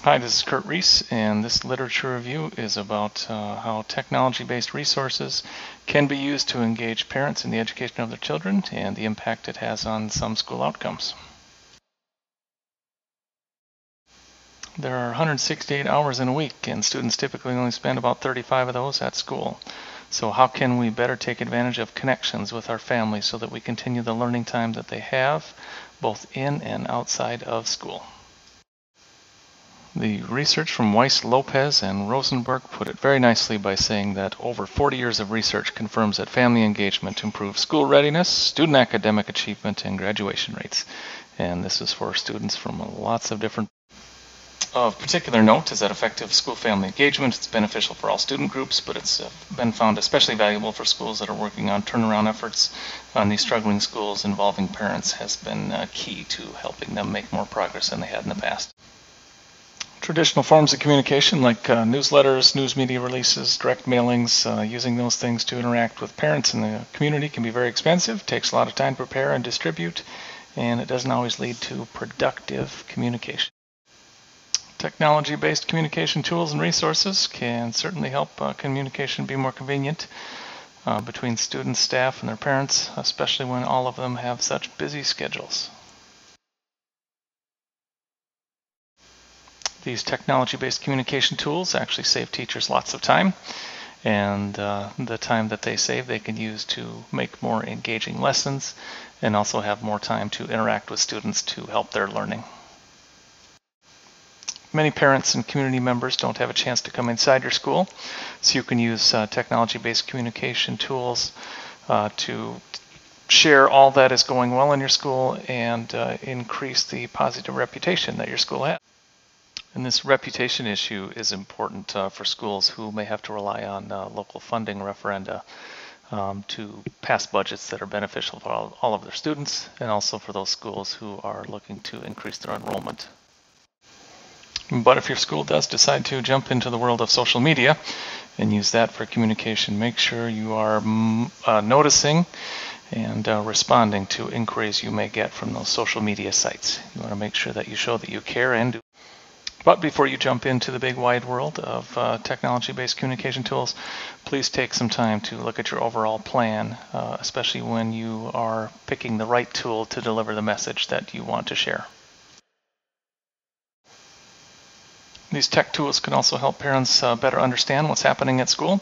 Hi, this is Kurt Reese, and this literature review is about how technology-based resources can be used to engage parents in the education of their children and the impact it has on some school outcomes. There are 168 hours in a week, and students typically only spend about 35 of those at school. So how can we better take advantage of connections with our families so that we continue the learning time that they have, both in and outside of school? The research from Weiss, Lopez, and Rosenberg put it very nicely by saying that over 40 years of research confirms that family engagement improves school readiness, student academic achievement, and graduation rates. And this is for students from lots of different. Of particular note is that effective school-family engagement is beneficial for all student groups, but it's been found especially valuable for schools that are working on turnaround efforts on these struggling schools. Involving parents has been key to helping them make more progress than they had in the past. Traditional forms of communication like newsletters, news media releases, direct mailings, using those things to interact with parents in the community can be very expensive, takes a lot of time to prepare and distribute, and it doesn't always lead to productive communication. Technology-based communication tools and resources can certainly help communication be more convenient between students, staff, and their parents, especially when all of them have such busy schedules. These technology-based communication tools actually save teachers lots of time, and the time that they save they can use to make more engaging lessons and also have more time to interact with students to help their learning. Many parents and community members don't have a chance to come inside your school, so you can use technology-based communication tools to share all that is going well in your school and increase the positive reputation that your school has. And this reputation issue is important for schools who may have to rely on local funding referenda to pass budgets that are beneficial for all of their students, and also for those schools who are looking to increase their enrollment. But if your school does decide to jump into the world of social media and use that for communication, make sure you are noticing and responding to inquiries you may get from those social media sites. You want to make sure that you show that you care and do. But before you jump into the big wide world of technology-based communication tools, please take some time to look at your overall plan, especially when you are picking the right tool to deliver the message that you want to share. These tech tools can also help parents better understand what's happening at school.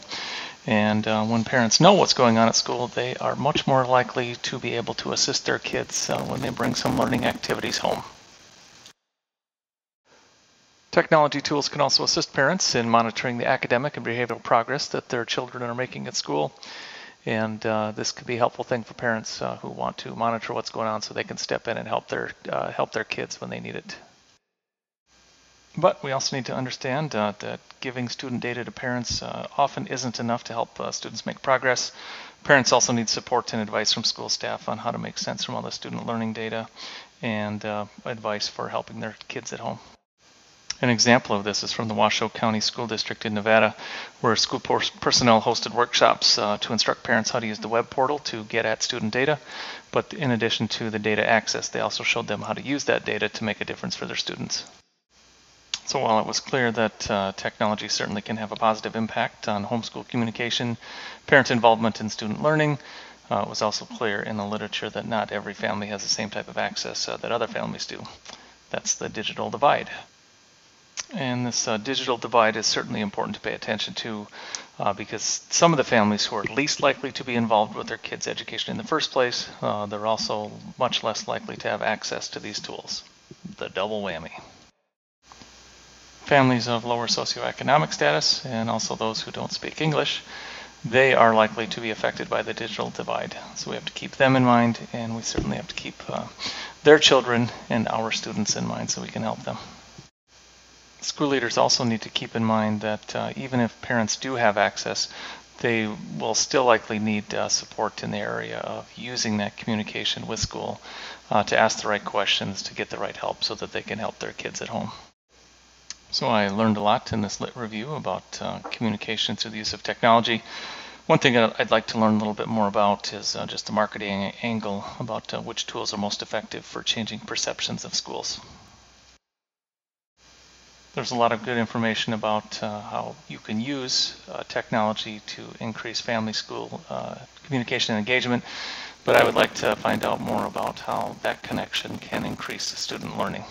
And when parents know what's going on at school, they are much more likely to be able to assist their kids when they bring some learning activities home. Technology tools can also assist parents in monitoring the academic and behavioral progress that their children are making at school. And this could be a helpful thing for parents who want to monitor what's going on so they can step in and help their kids when they need it. But we also need to understand that giving student data to parents often isn't enough to help students make progress. Parents also need support and advice from school staff on how to make sense from all the student learning data and advice for helping their kids at home. An example of this is from the Washoe County School District in Nevada, where school personnel hosted workshops to instruct parents how to use the web portal to get at student data. But in addition to the data access, they also showed them how to use that data to make a difference for their students. So while it was clear that technology certainly can have a positive impact on homeschool communication, parent involvement in student learning, it was also clear in the literature that not every family has the same type of access that other families do. That's the digital divide. And this digital divide is certainly important to pay attention to because some of the families who are least likely to be involved with their kids' education in the first place, they're also much less likely to have access to these tools. The double whammy. Families of lower socioeconomic status and also those who don't speak English, they are likely to be affected by the digital divide. So we have to keep them in mind, and we certainly have to keep their children and our students in mind so we can help them. School leaders also need to keep in mind that even if parents do have access, they will still likely need support in the area of using that communication with school to ask the right questions, to get the right help so that they can help their kids at home. So I learned a lot in this lit review about communication through the use of technology. One thing I'd like to learn a little bit more about is just the marketing angle about which tools are most effective for changing perceptions of schools. There's a lot of good information about how you can use technology to increase family school communication and engagement, but I would like to find out more about how that connection can increase student learning.